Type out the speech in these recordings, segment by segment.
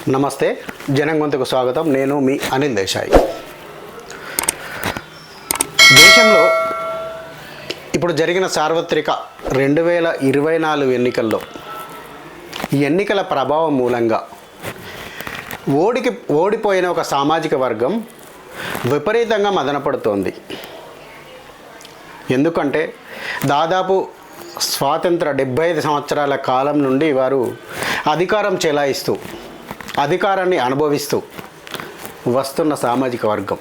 నమస్తే, జనం గొంతుకు స్వాగతం. నేను మీ అనిల్ దేశాయ్. దేశంలో ఇప్పుడు జరిగిన సార్వత్రిక 2024 ఎన్నికల్లో ఈ ఎన్నికల ప్రభావం మూలంగా ఓడిపోయిన ఒక సామాజిక వర్గం విపరీతంగా మదనపడుతోంది. ఎందుకంటే దాదాపు స్వాతంత్ర 75 సంవత్సరాల కాలం నుండి వారు అధికారం చెలాయిస్తూ అధికారాన్ని అనుభవిస్తూ వస్తున్న సామాజిక వర్గం.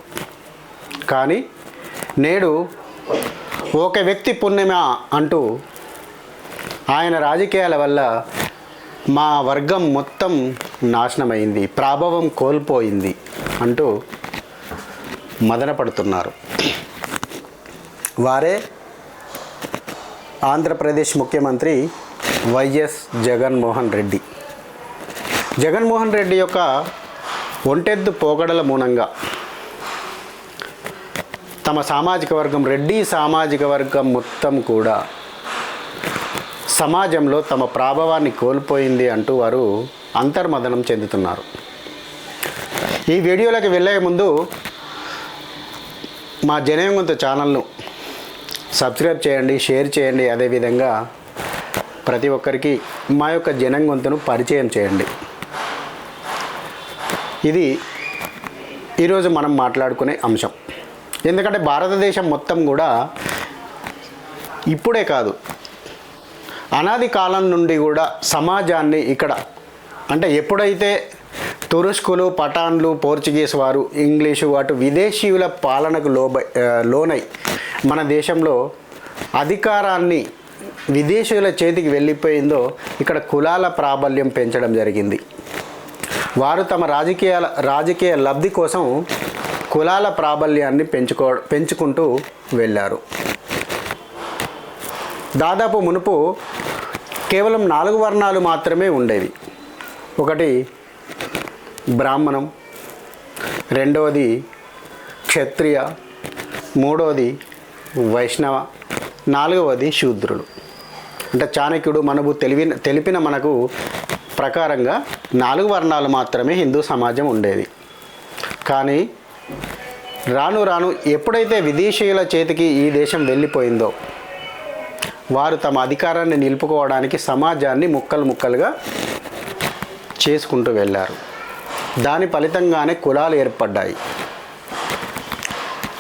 కానీ నేడు ఒక వ్యక్తి పుణ్యమా అంటూ ఆయన రాజకీయాల వల్ల మా వర్గం మొత్తం నాశనమైంది, ప్రాభవం కోల్పోయింది అంటూ మదనపడుతున్నారు. వారే ఆంధ్రప్రదేశ్ ముఖ్యమంత్రి వైఎస్ జగన్మోహన్ రెడ్డి. జగన్మోహన్ రెడ్డి యొక్క ఒంటెద్దు పోకడల మూలంగా తమ సామాజిక వర్గం, రెడ్డి సామాజిక వర్గం మొత్తం కూడా సమాజంలో తమ ప్రాభవాన్ని కోల్పోయింది అంటూ వారు అంతర్మదనం చెందుతున్నారు. ఈ వీడియోలోకి వెళ్ళే ముందు మా జనం గొంతు ఛానల్ను సబ్స్క్రైబ్ చేయండి, షేర్ చేయండి. అదేవిధంగా ప్రతి ఒక్కరికి మా యొక్క జనం గొంతును పరిచయం చేయండి. ఇది ఈరోజు మనం మాట్లాడుకునే అంశం. ఎందుకంటే భారతదేశం మొత్తం కూడా ఇప్పుడే కాదు, అనాది కాలం నుండి కూడా సమాజాన్ని ఇక్కడ అంటే ఎప్పుడైతే తురుష్కులు, పఠాన్లు, పోర్చుగీస్ వారు, ఇంగ్లీషు అటు విదేశీయుల పాలనకు లోనై మన దేశంలో అధికారాన్ని విదేశీయుల చేతికి వెళ్ళిపోయిందో ఇక్కడ కులాల ప్రాబల్యం పెంచడం జరిగింది. వారు తమ రాజకీయ లబ్ధి కోసం కులాల ప్రాబల్యాన్ని పెంచుకుంటూ వెళ్ళారు. దాదాపు మునుపు కేవలం 4 వర్ణాలు మాత్రమే ఉండేవి. ఒకటి బ్రాహ్మణం, రెండవది క్షత్రియ, మూడవది వైష్ణవ, నాలుగవది శూద్రులు. అంటే చాణక్యుడు మనకు తెలిపిన మనకు ప్రకారంగా 4 వర్ణాలు మాత్రమే హిందూ సమాజం ఉండేది. కానీ రాను రాను ఎప్పుడైతే విదేశీయుల చేతికి ఈ దేశం వెళ్ళిపోయిందో వారు తమ అధికారాన్ని నిలుపుకోవడానికి సమాజాన్ని ముక్కలు ముక్కలుగా చేసుకుంటూ వెళ్ళారు. దాని ఫలితంగానే కులాలు ఏర్పడ్డాయి.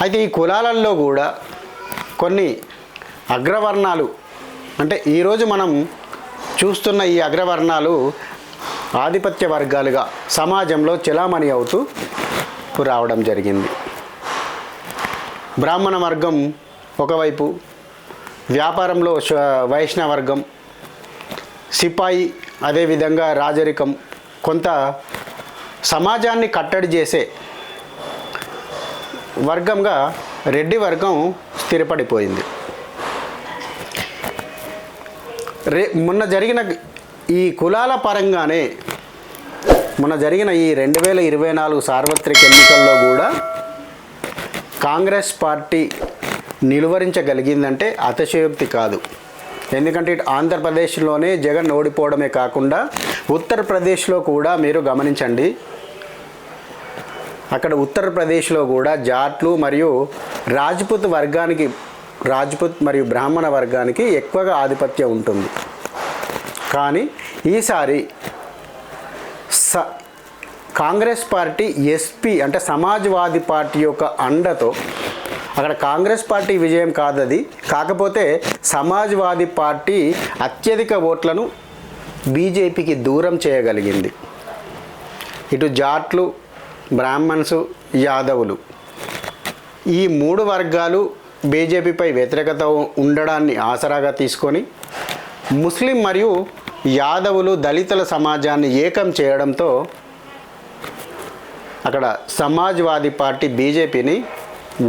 అయితే ఈ కులాలలో కూడా కొన్ని అగ్రవర్ణాలు, అంటే ఈరోజు మనం చూస్తున్న ఈ అగ్రవర్ణాలు ఆధిపత్య వర్గాలుగా సమాజంలో చెలామణి అవుతూ రావడం జరిగింది. బ్రాహ్మణ వర్గం ఒకవైపు, వ్యాపారంలో వైష్ణవ వర్గం, సిపాయి, అదేవిధంగా రాజరికం, కొంత సమాజాన్ని కట్టడి చేసే వర్గంగా రెడ్డి వర్గం స్థిరపడిపోయింది. మొన్న జరిగిన ఈ కులాల పరంగానే మొన్న జరిగిన ఈ 2024 సార్వత్రిక ఎన్నికల్లో కూడా కాంగ్రెస్ పార్టీ నిలువరించగలిగిందంటే అతిశయోక్తి కాదు. ఎందుకంటే ఇటు ఆంధ్రప్రదేశ్లోనే జగన్ ఓడిపోవడమే కాకుండా ఉత్తరప్రదేశ్లో కూడా మీరు గమనించండి, అక్కడ ఉత్తరప్రదేశ్లో కూడా జాట్లు మరియు రాజ్పుత్ మరియు బ్రాహ్మణ వర్గానికి ఎక్కువగా ఆధిపత్యం ఉంటుంది. కానీ ఈసారి కాంగ్రెస్ పార్టీ ఎస్పీ అంటే సమాజ్వాదీ పార్టీ యొక్క అండతో, అక్కడ కాంగ్రెస్ పార్టీ విజయం కాదది, కాకపోతే సమాజ్వాదీ పార్టీ అత్యధిక ఓట్లను బీజేపీకి దూరం చేయగలిగింది. ఇటు జాట్లు, బ్రాహ్మణ్సు, యాదవులు ఈ 3 వర్గాలు బీజేపీపై వ్యతిరేకత ఉండడాన్ని ఆసరాగా తీసుకొని ముస్లిం మరియు యాదవులు, దళితుల సమాజాన్ని ఏకం చేయడంతో అక్కడ సమాజ్వాదీ పార్టీ బీజేపీని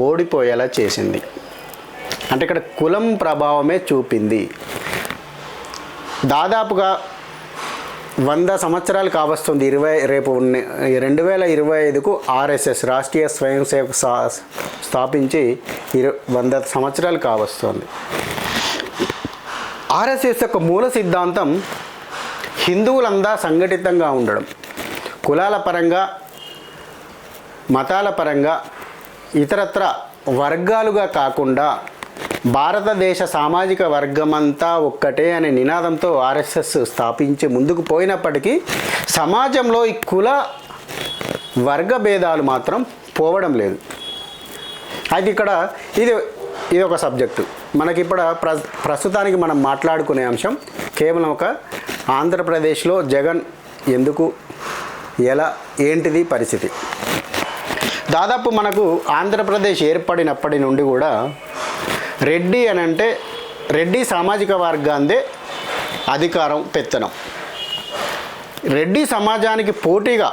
ఓడిపోయేలా చేసింది. అంటే ఇక్కడ కులం ప్రభావమే చూపింది. దాదాపుగా 100 సంవత్సరాలు కావస్తుంది. రేపు 2025కు ఆర్ఎస్ఎస్ రాష్ట్రీయ స్వయం సేవక్ స్థాపించి 100 సంవత్సరాలు కావస్తుంది. ఆర్ఎస్ఎస్ యొక్క మూల సిద్ధాంతం హిందువులంతా సంఘటితంగా ఉండడం, కులాల పరంగా, మతాల పరంగా, ఇతరత్ర వర్గాలుగా కాకుండా భారతదేశ సామాజిక వర్గమంతా ఒక్కటే అనే నినాదంతో ఆర్ఎస్ఎస్ స్థాపించి ముందుకు పోయినప్పటికీ సమాజంలో ఈ కుల వర్గ భేదాలు మాత్రం పోవడం లేదు. అయితే ఇక్కడ ఇది ఒక సబ్జెక్టు. మనకిప్పుడు ప్రస్తుతానికి మనం మాట్లాడుకునే అంశం కేవలం ఒక ఆంధ్రప్రదేశ్లో జగన్ ఎందుకు, ఎలా, ఏంటిది పరిస్థితి. దాదాపు మనకు ఆంధ్రప్రదేశ్ ఏర్పడినప్పటి నుండి కూడా రెడ్డి అని అంటే రెడ్డి సామాజిక వర్గాందే అధికారం, పెత్తనం. రెడ్డి సమాజానికి పోటీగా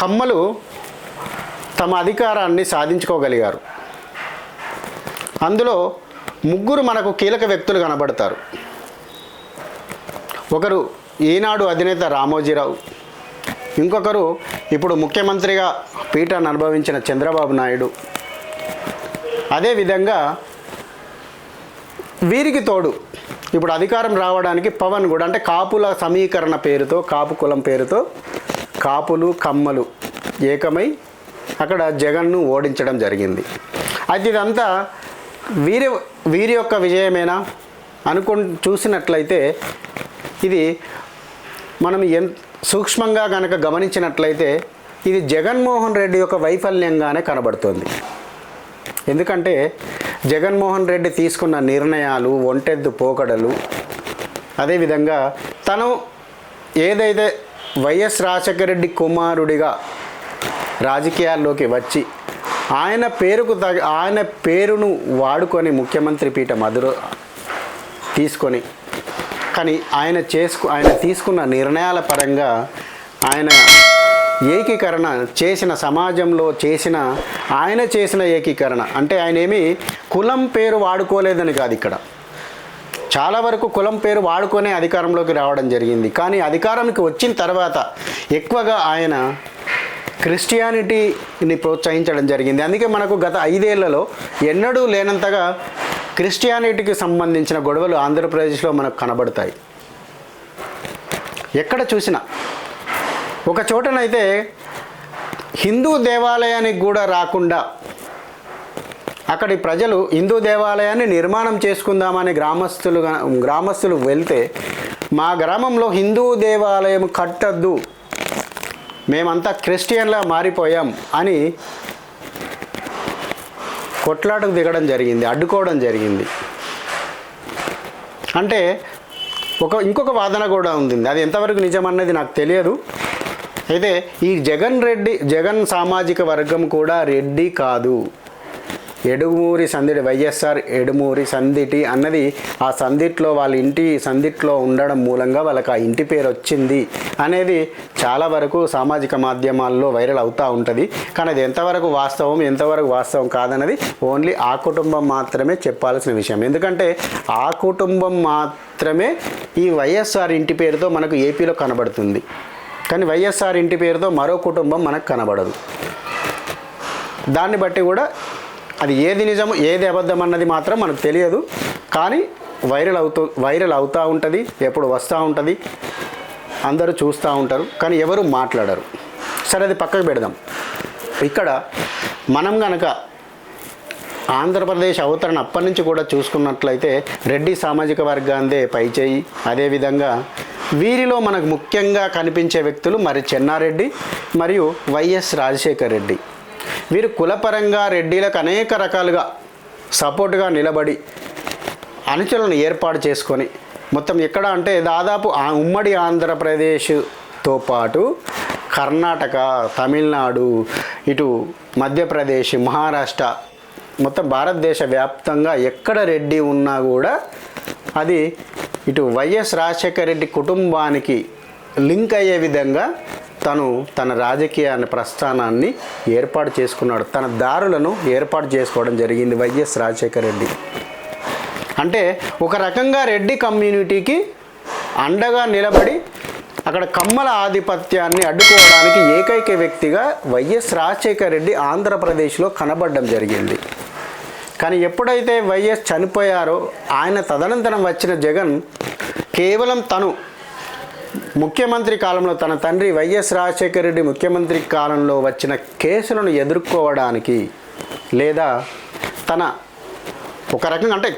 కమ్మలు తమ అధికారాన్ని సాధించుకోగలిగారు. అందులో ముగ్గురు మనకు కీలక వ్యక్తులు కనబడతారు. ఒకరు ఈనాడు అధినేత రామోజీరావు, ఇంకొకరు ఇప్పుడు ముఖ్యమంత్రిగా పీఠాన్ని అనుభవించిన చంద్రబాబు నాయుడు. అదేవిధంగా వీరికి తోడు ఇప్పుడు అధికారం రావడానికి పవన్ కూడా, అంటే కాపుల సమీకరణ పేరుతో, కాపు కులం పేరుతో కాపులు కమ్మలు ఏకమై అక్కడ జగన్ను ఓడించడం జరిగింది. అయితే ఇదంతా వీరి యొక్క విజయమేనా చూసినట్లయితే ఇది మనం సూక్ష్మంగా కనుక గమనించినట్లయితే ఇది జగన్మోహన్ రెడ్డి యొక్క వైఫల్యంగానే కనబడుతుంది. ఎందుకంటే జగన్మోహన్ రెడ్డి తీసుకున్న నిర్ణయాలు, ఒంటెద్దు పోకడలు, అదేవిధంగా తను ఏదైతే వైఎస్ రాజశేఖర రెడ్డి కుమారుడిగా రాజకీయాల్లోకి వచ్చి ఆయన పేరును వాడుకొని ముఖ్యమంత్రి పీఠం తీసుకొని, కానీ ఆయన తీసుకున్న నిర్ణయాల పరంగా ఆయన ఏకీకరణ చేసిన, సమాజంలో ఆయన చేసిన ఏకీకరణ అంటే ఆయన ఏమీ కులం పేరు వాడుకోలేదని కాదు. ఇక్కడ చాలా వరకు కులం పేరు వాడుకొనే అధికారంలోకి రావడం జరిగింది. కానీ అధికారానికి వచ్చిన తర్వాత ఎక్కువగా ఆయన క్రిస్టియానిటీని ప్రోత్సహించడం జరిగింది. అందుకే మనకు గత 5 ఏళ్లలో ఎన్నడూ లేనంతగా క్రిస్టియానిటీకి సంబంధించిన గొడవలు ఆంధ్రప్రదేశ్లో మనకు కనబడతాయి. ఎక్కడ చూసినా ఒక చోటనైతే హిందూ దేవాలయానికి కూడా రాకుండా అక్కడి ప్రజలు హిందూ దేవాలయాన్ని నిర్మాణం చేసుకుందామని గ్రామస్తులు వెళ్తే, మా గ్రామంలో హిందూ దేవాలయం కట్టద్దు, మేమంతా క్రిస్టియన్లా మారిపోయాం అని కొట్లాటకు దిగడం జరిగింది, అడ్డుకోవడం జరిగింది. అంటే ఇంకొక వాదన కూడా ఉంది. అది ఎంతవరకు నిజమన్నది నాకు తెలియదు. అయితే ఈ జగన్ సామాజిక వర్గం కూడా రెడ్డి కాదు. ఎడుమూరి సందిటి, వైఎస్ఆర్ ఎడుమూరి సందిటి అన్నది ఆ సందిట్లో వాళ్ళ ఇంటి సందిట్లో ఉండడం మూలంగా వాళ్ళకి ఆ ఇంటి పేరు వచ్చింది అనేది చాలా వరకు సామాజిక మాధ్యమాల్లో వైరల్ అవుతూ ఉంటుంది. కానీ అది ఎంతవరకు వాస్తవం కాదన్నది ఓన్లీ ఆ కుటుంబం మాత్రమే చెప్పాల్సిన విషయం. ఎందుకంటే ఆ కుటుంబం మాత్రమే ఈ వైఎస్ఆర్ ఇంటి పేరుతో మనకు ఏపీలో కనబడుతుంది. కానీ వైఎస్ఆర్ ఇంటి పేరుతో మరో కుటుంబం మనకు కనబడదు. దాన్ని బట్టి కూడా అది ఏది నిజం ఏది అబద్ధం అన్నది మాత్రం మనకు తెలియదు. కానీ వైరల్ అవుతూ ఉంటుంది, ఎప్పుడు వస్తూ ఉంటుంది, అందరూ చూస్తూ ఉంటారు, కానీ ఎవరు మాట్లాడరు. సరే, అది పక్కకు పెడదాం. ఇక్కడ మనం కనుక ఆంధ్రప్రదేశ్ అవతరణ అప్పటి నుంచి కూడా చూసుకున్నట్లయితే రెడ్డి సామాజిక వర్గాందే పైచేయి. అదేవిధంగా వీరిలో మనకు ముఖ్యంగా కనిపించే వ్యక్తులు మరి చెన్నారెడ్డి మరియు వైఎస్ రాజశేఖర్ రెడ్డి. వీరు కులపరంగా రెడ్డిలకు అనేక రకాలుగా సపోర్టుగా నిలబడి అనుచరులను ఏర్పాటు చేసుకొని మొత్తం ఎక్కడ అంటే దాదాపు ఉమ్మడి ఆంధ్రప్రదేశ్తో పాటు కర్ణాటక, తమిళనాడు, ఇటు మధ్యప్రదేశ్, మహారాష్ట్ర, మొత్తం భారతదేశ వ్యాప్తంగా ఎక్కడ రెడ్డి ఉన్నా కూడా అది ఇటు వైఎస్ రాజశేఖర రెడ్డి కుటుంబానికి లింక్ అయ్యే విధంగా తన రాజకీయ ప్రస్థానాన్ని ఏర్పాటు చేసుకున్నాడు. తన దారులను ఏర్పాటు చేసుకోవడం జరిగింది వైఎస్ రాజశేఖర రెడ్డి. అంటే ఒక రకంగా రెడ్డి కమ్యూనిటీకి అండగా నిలబడి అక్కడ కమ్మల ఆధిపత్యాన్ని అడ్డుకోవడానికి ఏకైక వ్యక్తిగా వైఎస్ రాజశేఖర రెడ్డి ఆంధ్రప్రదేశ్లో కనబడడం జరిగింది. కానీ ఎప్పుడైతే వైఎస్ చనిపోయారో ఆయన తదనంతరం వచ్చిన జగన్ కేవలం తను ముఖ్యమంత్రి కాలంలో తన తండ్రి వైఎస్ రాజశేఖర రెడ్డి ముఖ్యమంత్రి కాలంలో వచ్చిన కేసులను ఎదుర్కోవడానికి లేదా తన ఒక రకంగా అంటే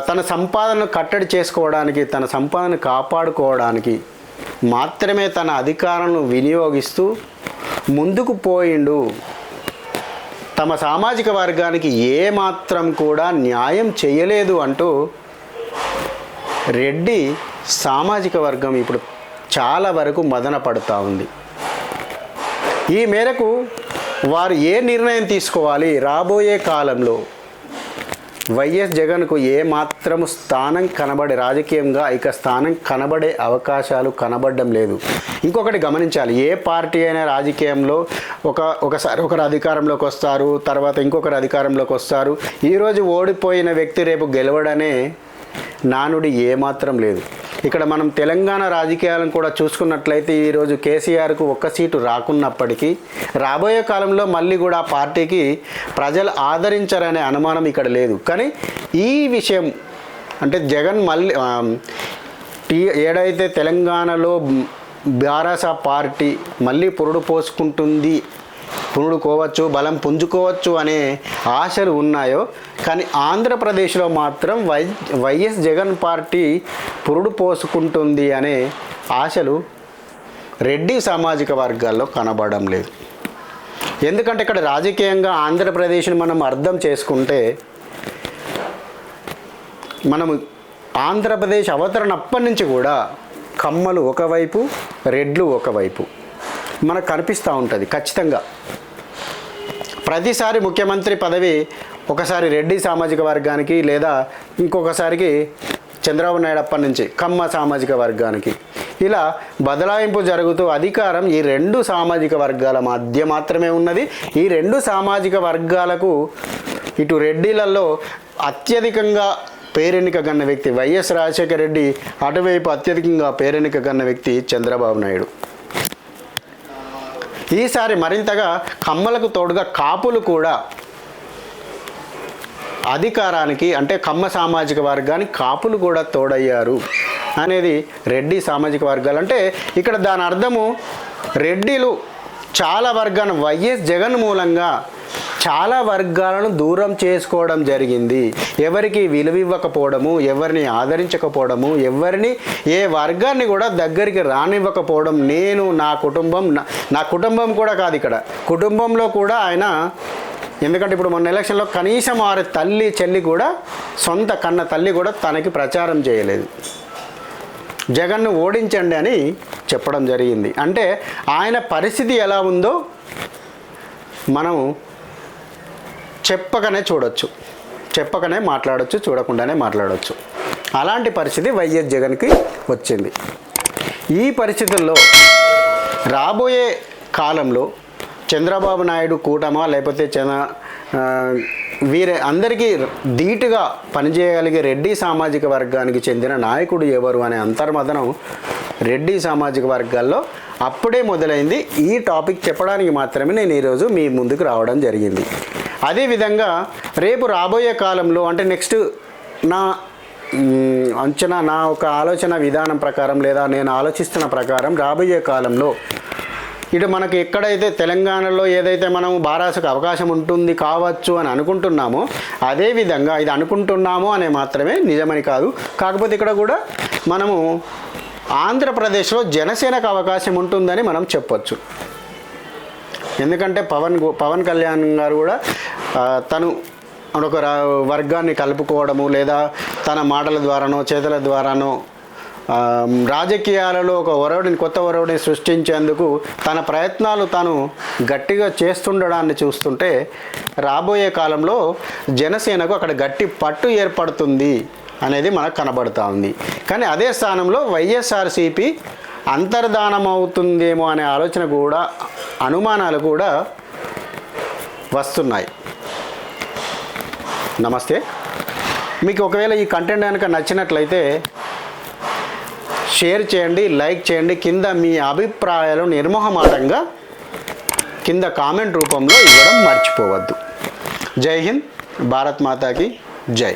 తన సంపాదనను కట్టడి చేసుకోవడానికి, తన సంపాదనను కాపాడుకోవడానికి మాత్రమే తన అధికారాలను వినియోగిస్తూ ముందుకు పోయిండు. తమ సామాజిక వర్గానికి ఏమాత్రం కూడా న్యాయం చేయలేదు అంటూ రెడ్డి సామాజిక వర్గం ఇప్పుడు చాలా వరకు మదన పడుతూ ఉంది. ఈ మేరకు వారు ఏ నిర్ణయం తీసుకోవాలి, రాబోయే కాలంలో వైఎస్ జగన్కు ఏమాత్రము స్థానం రాజకీయంగా ఇక స్థానం కనబడే అవకాశాలు కనబడడం లేదు. ఇంకొకటి గమనించాలి, ఏ పార్టీ అయినా రాజకీయంలో ఒకసారి ఒకరు అధికారంలోకి వస్తారు, తర్వాత ఇంకొకరు అధికారంలోకి వస్తారు. ఈరోజు ఓడిపోయిన వ్యక్తి రేపు గెలవడనే నానుడి ఏమాత్రం లేదు. ఇక్కడ మనం తెలంగాణ రాజకీయాలను కూడా చూసుకున్నట్లయితే ఈరోజు కేసీఆర్కు ఒక్క సీటు రాకున్నప్పటికీ రాబోయే కాలంలో మళ్ళీ కూడా ఆ పార్టీకి ప్రజలు ఆదరించారనే అనుమానం ఇక్కడ లేదు. కానీ ఈ విషయం అంటే జగన్ మళ్ళీ ఏడైతే తెలంగాణలో బారాస పార్టీ మళ్ళీ పురుడుకోవచ్చు, బలం పుంజుకోవచ్చు అనే ఆశలు ఉన్నాయో, కానీ ఆంధ్రప్రదేశ్లో మాత్రం వైఎస్ జగన్ పార్టీ పురుడు పోసుకుంటుంది అనే ఆశలు రెడ్డి సామాజిక వర్గాల్లో కనబడడం లేదు. ఎందుకంటే ఇక్కడ రాజకీయంగా ఆంధ్రప్రదేశ్ని మనం అర్థం చేసుకుంటే, మనము ఆంధ్రప్రదేశ్ అవతరణ అప్పటి నుంచి కూడా కమ్మలు ఒకవైపు, రెడ్లు ఒకవైపు మనకు కనిపిస్తూ ఉంటుంది. ఖచ్చితంగా ప్రతిసారి ముఖ్యమంత్రి పదవి ఒకసారి రెడ్డి సామాజిక వర్గానికి, లేదా ఇంకొకసారికి చంద్రబాబు నాయుడు అప్పటి నుంచి కమ్మ సామాజిక వర్గానికి, ఇలా బదలాయింపు జరుగుతూ అధికారం ఈ రెండు సామాజిక వర్గాల మధ్య మాత్రమే ఉన్నది. ఈ రెండు సామాజిక వర్గాలకు ఇటు రెడ్డిలలో అత్యధికంగా పేరెన్నిక గన్న వ్యక్తి వైఎస్ రాజశేఖర రెడ్డి, అటువైపు అత్యధికంగా పేరెన్నిక గన్న వ్యక్తి చంద్రబాబు నాయుడు. ఈసారి మరింతగా కమ్మలకు తోడుగా కాపులు కూడా అధికారానికి, అంటే కమ్మ సామాజిక వర్గానికి కాపులు కూడా తోడయ్యారు అనేది రెడ్డి సామాజిక వర్గాలు. అంటే ఇక్కడ దాని అర్థము రెడ్డిలు చాలా వర్గాన్ని వైఎస్ జగన్ మూలంగా చాలా వర్గాలను దూరం చేసుకోవడం జరిగింది. ఎవరికి విలువివ్వకపోవడము, ఎవరిని ఆదరించకపోవడము, ఎవరిని ఏ వర్గాన్ని కూడా దగ్గరికి రానివ్వకపోవడం. నేను నా కుటుంబం కూడా కాదు, ఇక్కడ కుటుంబంలో కూడా ఆయన, ఎందుకంటే ఇప్పుడు మొన్న ఎలక్షన్లో కనీసం వారి తల్లి చెల్లి కూడా, సొంత కన్న తల్లి కూడా తనకి ప్రచారం చేయలేదు. జగన్ను ఓడించండి అని చెప్పడం జరిగింది. అంటే ఆయన పరిస్థితి ఎలా ఉందో మనం చెప్పకనే చూడొచ్చు, చెప్పకనే మాట్లాడవచ్చు, చూడకుండానే మాట్లాడవచ్చు. అలాంటి పరిస్థితి వైఎస్ జగన్కి వచ్చింది. ఈ పరిస్థితుల్లో రాబోయే కాలంలో చంద్రబాబు నాయుడు కూటమా, లేకపోతే అందరికీ ధీటుగా పనిచేయగలిగే రెడ్డి సామాజిక వర్గానికి చెందిన నాయకుడు ఎవరు అనే అంతర్మదనం రెడ్డి సామాజిక వర్గాల్లో అప్పుడే మొదలైంది. ఈ టాపిక్ చెప్పడానికి మాత్రమే నేను ఈరోజు మీ ముందుకు రావడం జరిగింది. అదేవిధంగా రేపు రాబోయే కాలంలో, అంటే నెక్స్ట్ నా అంచనా, నా ఒక ఆలోచన విధానం ప్రకారం, లేదా నేను ఆలోచిస్తున్న ప్రకారం రాబోయే కాలంలో ఇటు మనకు ఎక్కడైతే తెలంగాణలో ఏదైతే మనం బారాసకు అవకాశం ఉంటుంది కావచ్చు అని అనుకుంటున్నామో, అదేవిధంగా ఇది అనుకుంటున్నామో అనే మాత్రమే, నిజమని కాదు. కాకపోతే ఇక్కడ కూడా మనము ఆంధ్రప్రదేశ్లో జనసేనకు అవకాశం ఉంటుందని మనం చెప్పొచ్చు. ఎందుకంటే పవన్ కళ్యాణ్ గారు కూడా తను ఒక వర్గాన్ని కలుపుకోవడము, లేదా తన మాటల ద్వారానో చేతల ద్వారానో రాజకీయాలలో ఒక కొత్త ఒరవడిని సృష్టించేందుకు తన ప్రయత్నాలు తాను గట్టిగా చేస్తుండడాన్ని చూస్తుంటే రాబోయే కాలంలో జనసేనకు అక్కడ గట్టి పట్టు ఏర్పడుతుంది అనేది మనకు కనబడుతూ ఉంది. కానీ అదే స్థానంలో వైఎస్ఆర్సీపీ అంతర్ధానం అవుతుందేమో అనే ఆలోచన కూడా, అనుమానాలు కూడా వస్తున్నాయి. నమస్తే. మీకు ఒకవేళ ఈ కంటెంట్ కనుక నచ్చినట్లయితే షేర్ చేయండి, లైక్ చేయండి. కింద మీ అభిప్రాయాలు నిర్మోహమాటంగా కింద కామెంట్ రూపంలో ఇవ్వడం మర్చిపోవద్దు. జై హింద్, భారత్ మాతాకి జై.